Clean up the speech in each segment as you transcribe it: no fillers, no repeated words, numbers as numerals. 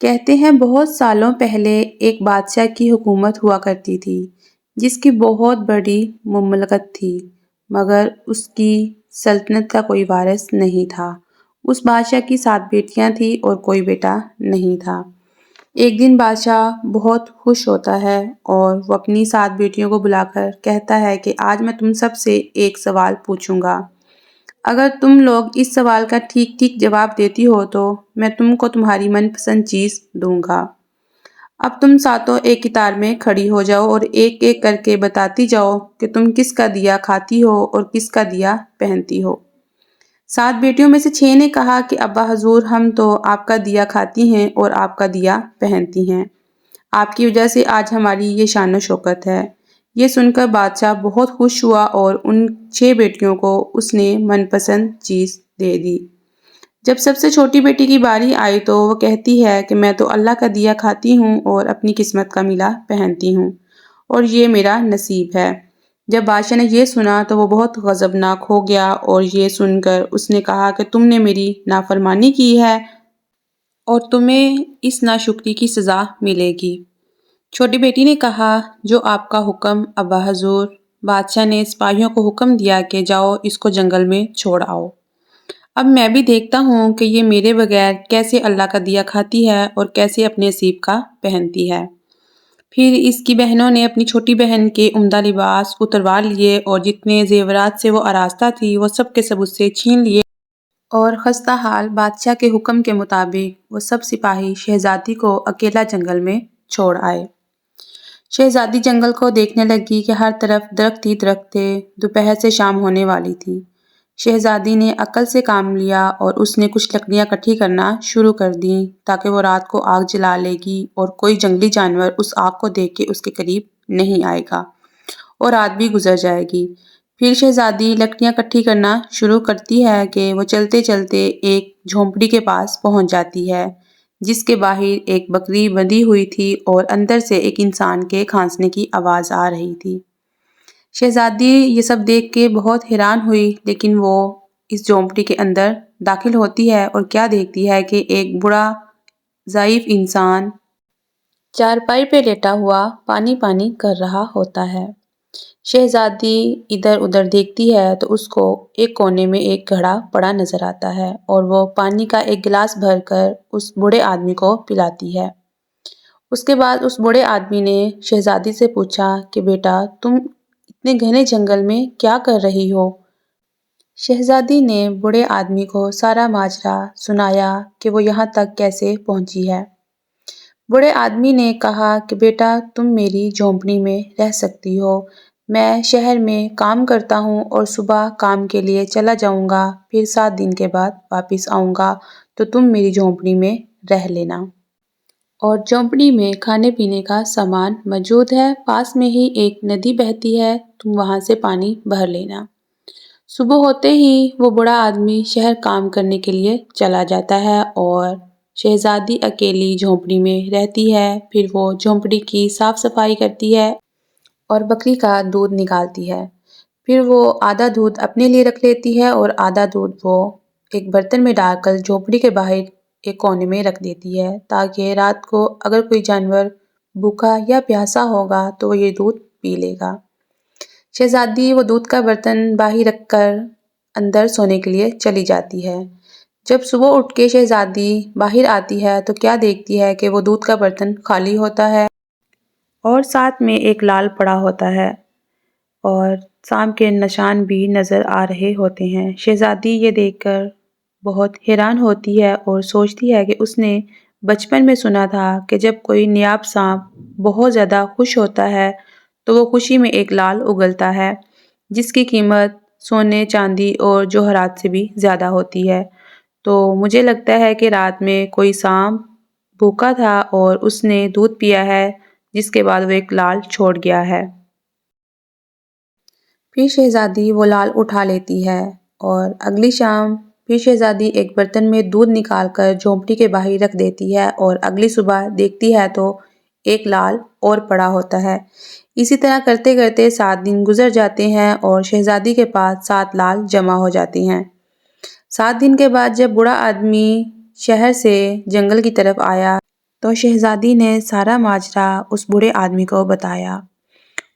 کہتے ہیں بہت سالوں پہلے ایک بادشاہ کی حکومت ہوا کرتی تھی جس کی بہت بڑی مملکت تھی، مگر اس کی سلطنت کا کوئی وارث نہیں تھا۔ اس بادشاہ کی 7 بیٹیاں تھیں اور کوئی بیٹا نہیں تھا۔ ایک دن بادشاہ بہت خوش ہوتا ہے اور وہ اپنی 7 بیٹیوں کو بلا کر کہتا ہے کہ آج میں تم سب سے ایک سوال پوچھوں گا۔ اگر تم لوگ اس سوال کا ٹھیک ٹھیک جواب دیتی ہو تو میں تم کو تمہاری من پسند چیز دوں گا۔ اب تم ساتوں ایک قطار میں کھڑی ہو جاؤ اور ایک ایک کر کے بتاتی جاؤ کہ تم کس کا دیا کھاتی ہو اور کس کا دیا پہنتی ہو۔ 7 بیٹیوں میں سے 6 نے کہا کہ ابا حضور، ہم تو آپ کا دیا کھاتی ہیں اور آپ کا دیا پہنتی ہیں۔ آپ کی وجہ سے آج ہماری یہ شان و شوکت ہے۔ یہ سن کر بادشاہ بہت خوش ہوا اور ان 6 بیٹیوں کو اس نے من پسند چیز دے دی۔ جب سب سے چھوٹی بیٹی کی باری آئی تو وہ کہتی ہے کہ میں تو اللہ کا دیا کھاتی ہوں اور اپنی قسمت کا ملا پہنتی ہوں اور یہ میرا نصیب ہے۔ جب بادشاہ نے یہ سنا تو وہ بہت غضبناک ہو گیا اور یہ سن کر اس نے کہا کہ تم نے میری نافرمانی کی ہے اور تمہیں اس ناشکری کی سزا ملے گی۔ چھوٹی بیٹی نے کہا جو آپ کا حکم ابا حضور۔ بادشاہ نے سپاہیوں کو حکم دیا کہ جاؤ اس کو جنگل میں چھوڑ آؤ۔ اب میں بھی دیکھتا ہوں کہ یہ میرے بغیر کیسے اللہ کا دیا کھاتی ہے اور کیسے اپنے نصیب کا پہنتی ہے۔ پھر اس کی بہنوں نے اپنی چھوٹی بہن کے عمدہ لباس اتروا لیے اور جتنے زیورات سے وہ آراستہ تھی وہ سب کے سب اس سے چھین لیے اور خستہ حال بادشاہ کے حکم کے مطابق وہ سب سپاہی شہزادی کو اکیلا جنگل میں چھوڑ آئے۔ شہزادی جنگل کو دیکھنے لگی کہ ہر طرف درخت ہی درخت تھے۔ دوپہر سے شام ہونے والی تھی۔ شہزادی نے عقل سے کام لیا اور اس نے کچھ لکڑیاں اکٹھی کرنا شروع کر دیں تاکہ وہ رات کو آگ جلا لے گی اور کوئی جنگلی جانور اس آگ کو دیکھ کے اس کے قریب نہیں آئے گا اور رات بھی گزر جائے گی۔ پھر شہزادی لکڑیاں اکٹھی کرنا شروع کرتی ہے کہ وہ چلتے چلتے ایک جھونپڑی کے پاس پہنچ جاتی ہے جس کے باہر ایک بکری بندھی ہوئی تھی اور اندر سے ایک انسان کے کھانسنے کی آواز آ رہی تھی۔ شہزادی یہ سب دیکھ کے بہت حیران ہوئی، لیکن وہ اس جھونپڑی کے اندر داخل ہوتی ہے اور کیا دیکھتی ہے کہ ایک بوڑھا ضعیف انسان چارپائی پہ لیٹا ہوا پانی پانی کر رہا ہوتا ہے۔ شہزادی ادھر ادھر دیکھتی ہے تو اس کو ایک کونے میں ایک گھڑا پڑا نظر آتا ہے اور وہ پانی کا ایک گلاس بھر کر اس بوڑھے آدمی کو پلاتی ہے۔ اس کے بعد اس بوڑھے آدمی نے شہزادی سے پوچھا کہ بیٹا، تم اتنے گھنے جنگل میں کیا کر رہی ہو؟ شہزادی نے بوڑھے آدمی کو سارا ماجرا سنایا کہ وہ یہاں تک کیسے پہنچی ہے۔ بوڑھے آدمی نے کہا کہ بیٹا، تم میری جھونپڑی میں رہ سکتی ہو۔ میں شہر میں کام کرتا ہوں اور صبح کام کے لیے چلا جاؤں گا، پھر 7 دن کے بعد واپس آؤں گا تو تم میری جھونپڑی میں رہ لینا۔ اور جھونپڑی میں کھانے پینے کا سامان موجود ہے، پاس میں ہی ایک ندی بہتی ہے، تم وہاں سے پانی بھر لینا۔ صبح ہوتے ہی وہ بوڑھا آدمی شہر کام کرنے کے لیے چلا جاتا ہے اور شہزادی اکیلی جھونپڑی میں رہتی ہے۔ پھر وہ جھونپڑی کی صاف صفائی کرتی ہے اور بکری کا دودھ نکالتی ہے۔ پھر وہ آدھا دودھ اپنے لیے رکھ لیتی ہے اور آدھا دودھ وہ ایک برتن میں ڈال کر جھونپڑی کے باہر ایک کونے میں رکھ دیتی ہے تاکہ رات کو اگر کوئی جانور بھوکا یا پیاسا ہوگا تو وہ یہ دودھ پی لے گا۔ شہزادی وہ دودھ کا برتن باہر رکھ کر اندر سونے کے لیے چلی جاتی ہے۔ جب صبح اٹھ کے شہزادی باہر آتی ہے تو کیا دیکھتی ہے کہ وہ دودھ کا برتن خالی ہوتا ہے اور ساتھ میں ایک لال پڑا ہوتا ہے اور شام کے نشان بھی نظر آ رہے ہوتے ہیں۔ شہزادی یہ دیکھ کر بہت حیران ہوتی ہے اور سوچتی ہے کہ اس نے بچپن میں سنا تھا کہ جب کوئی نایاب سانپ بہت زیادہ خوش ہوتا ہے تو وہ خوشی میں ایک لال اگلتا ہے جس کی قیمت سونے، چاندی اور جوہرات سے بھی زیادہ ہوتی ہے۔ تو مجھے لگتا ہے کہ رات میں کوئی سانپ بھوکا تھا اور اس نے دودھ پیا ہے جس کے بعد وہ ایک لال چھوڑ گیا ہے۔ پھر شہزادی وہ لال اٹھا لیتی ہے اور اگلی شام پھر شہزادی ایک برتن میں دودھ نکال کر جھونپڑی کے باہر رکھ دیتی ہے اور اگلی صبح دیکھتی ہے تو ایک لال اور پڑا ہوتا ہے۔ اسی طرح کرتے کرتے 7 دن گزر جاتے ہیں اور شہزادی کے پاس 7 لال جمع ہو جاتے ہیں۔ 7 دن کے بعد جب بوڑھا آدمی شہر سے جنگل کی طرف آیا تو شہزادی نے سارا ماجرا اس بوڑھے آدمی کو بتایا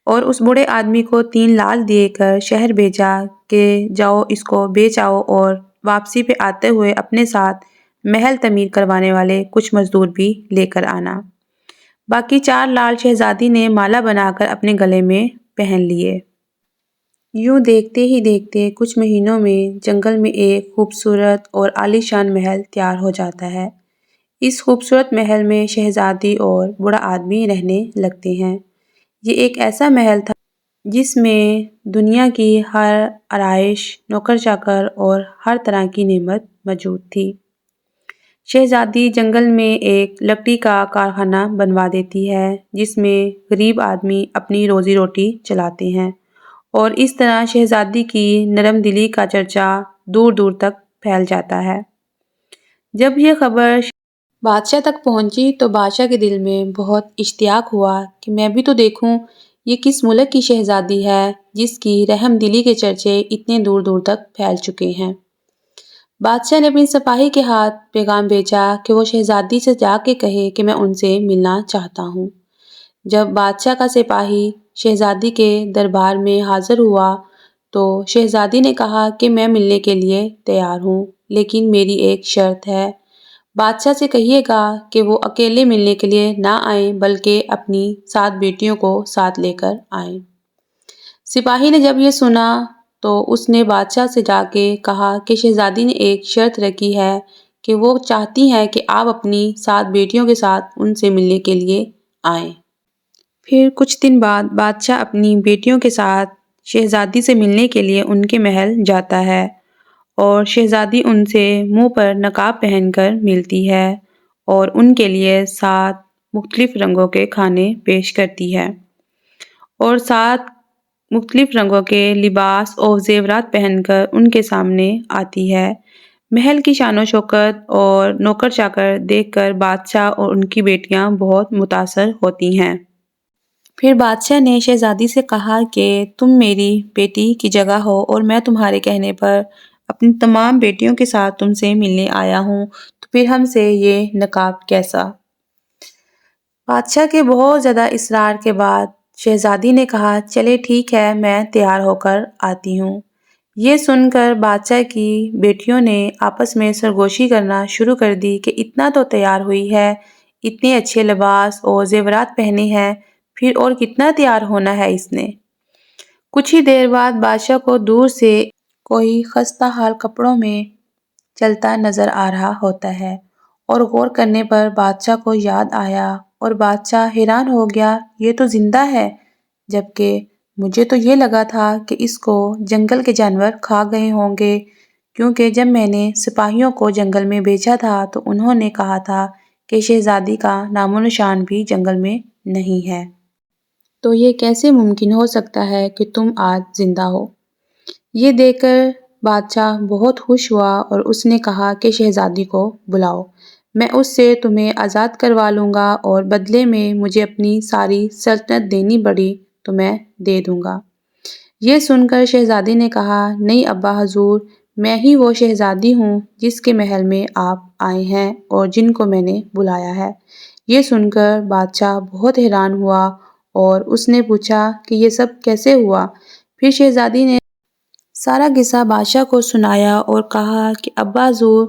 اور اس بوڑھے آدمی کو 3 لال دے کر شہر بھیجا کہ جاؤ اس کو بیچ آؤ اور واپسی پہ آتے ہوئے اپنے ساتھ محل تعمیر کروانے والے کچھ مزدور بھی لے کر آنا۔ باقی 4 لال شہزادی نے مالا بنا کر اپنے گلے میں پہن لیے۔ یوں دیکھتے ہی دیکھتے کچھ مہینوں میں جنگل میں ایک خوبصورت اور عالیشان محل تیار ہو جاتا ہے۔ اس خوبصورت محل میں شہزادی اور بوڑھا آدمی رہنے لگتے ہیں۔ یہ ایک ایسا محل تھا جس میں دنیا کی ہر آرائش، نوکر چاکر اور ہر طرح کی نعمت موجود تھی۔ شہزادی جنگل میں ایک لکڑی کا کارخانہ بنوا دیتی ہے جس میں غریب آدمی اپنی روزی روٹی چلاتے ہیں اور اس طرح شہزادی کی نرم دلی کا چرچا دور دور تک پھیل جاتا ہے۔ جب یہ خبر بادشاہ تک پہنچی تو بادشاہ کے دل میں بہت اشتیاق ہوا کہ میں بھی تو دیکھوں یہ کس ملک کی شہزادی ہے جس کی رحم دلی کے چرچے اتنے دور دور تک پھیل چکے ہیں۔ بادشاہ نے اپنی سپاہی کے ہاتھ پیغام بھیجا کہ وہ شہزادی سے جا کے کہے کہ میں ان سے ملنا چاہتا ہوں۔ جب بادشاہ کا سپاہی شہزادی کے دربار میں حاضر ہوا تو شہزادی نے کہا کہ میں ملنے کے لیے تیار ہوں، لیکن میری ایک شرط ہے۔ بادشاہ سے کہیے گا کہ وہ اکیلے ملنے کے لیے نہ آئیں بلکہ اپنی 7 بیٹیوں کو ساتھ لے کر آئیں۔ سپاہی نے جب یہ سنا تو اس نے بادشاہ سے جا کے کہا کہ شہزادی نے ایک شرط رکھی ہے کہ وہ چاہتی ہیں کہ آپ اپنی 7 بیٹیوں کے ساتھ ان سے ملنے کے لیے آئیں۔ پھر کچھ دن بعد بادشاہ اپنی بیٹیوں کے ساتھ شہزادی سے ملنے کے لیے ان کے محل جاتا ہے اور شہزادی ان سے منہ پر نقاب پہن کر ملتی ہے اور ان کے لیے 7 مختلف رنگوں کے کھانے پیش کرتی ہے اور 7 مختلف رنگوں کے لباس اور زیورات پہن کر ان کے سامنے آتی ہے۔ محل کی شان و شوکت اور نوکر چاکر دیکھ کر بادشاہ اور ان کی بیٹیاں بہت متاثر ہوتی ہیں۔ پھر بادشاہ نے شہزادی سے کہا کہ تم میری بیٹی کی جگہ ہو اور میں تمہارے کہنے پر اپنی تمام بیٹیوں کے ساتھ تم سے ملنے آیا ہوں، تو پھر ہم سے یہ نقاب کیسا؟ بادشاہ کے بہت زیادہ اصرار کے بعد شہزادی نے کہا چلے ٹھیک ہے، میں تیار ہو کر آتی ہوں۔ یہ سن کر بادشاہ کی بیٹیوں نے آپس میں سرگوشی کرنا شروع کر دی کہ اتنا تو تیار ہوئی ہے، اتنے اچھے لباس اور زیورات پہنے ہیں، پھر اور کتنا تیار ہونا ہے اس نے۔ کچھ ہی دیر بعد بادشاہ کو دور سے کوئی خستہ حال کپڑوں میں چلتا نظر آ رہا ہوتا ہے اور غور کرنے پر بادشاہ کو یاد آیا اور بادشاہ حیران ہو گیا، یہ تو زندہ ہے، جبکہ مجھے تو یہ لگا تھا کہ اس کو جنگل کے جانور کھا گئے ہوں گے، کیونکہ جب میں نے سپاہیوں کو جنگل میں بھیجا تھا تو انہوں نے کہا تھا کہ شہزادی کا نام و نشان بھی جنگل میں نہیں ہے۔ تو یہ کیسے ممکن ہو سکتا ہے کہ تم آج زندہ ہو؟ یہ دیکھ کر بادشاہ بہت خوش ہوا اور اس نے کہا کہ شہزادی کو بلاؤ، میں اس سے تمہیں آزاد کروا لوں گا اور بدلے میں مجھے اپنی ساری سلطنت دینی پڑی تو میں دے دوں گا۔ یہ سن کر شہزادی نے کہا نہیں ابا حضور، میں ہی وہ شہزادی ہوں جس کے محل میں آپ آئے ہیں اور جن کو میں نے بلایا ہے۔ یہ سن کر بادشاہ بہت حیران ہوا اور اس نے پوچھا کہ یہ سب کیسے ہوا؟ پھر شہزادی نے سارا قصہ بادشاہ کو سنایا اور کہا کہ ابا حضور،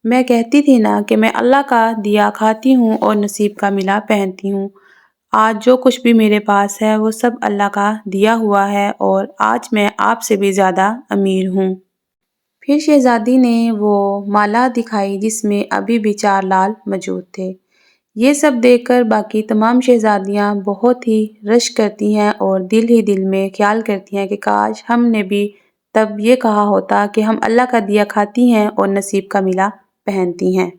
میں کہتی تھی نا کہ میں اللہ کا دیا کھاتی ہوں اور نصیب کا ملا پہنتی ہوں۔ آج جو کچھ بھی میرے پاس ہے وہ سب اللہ کا دیا ہوا ہے اور آج میں آپ سے بھی زیادہ امیر ہوں۔ پھر شہزادی نے وہ مالا دکھائی جس میں ابھی بھی 4 لال موجود تھے۔ یہ سب دیکھ کر باقی تمام شہزادیاں بہت ہی رشک کرتی ہیں اور دل ہی دل میں خیال کرتی ہیں کہ کاش ہم نے بھی تب یہ کہا ہوتا کہ ہم اللہ کا دیا کھاتی ہیں اور نصیب کا ملا پہنتی ہیں۔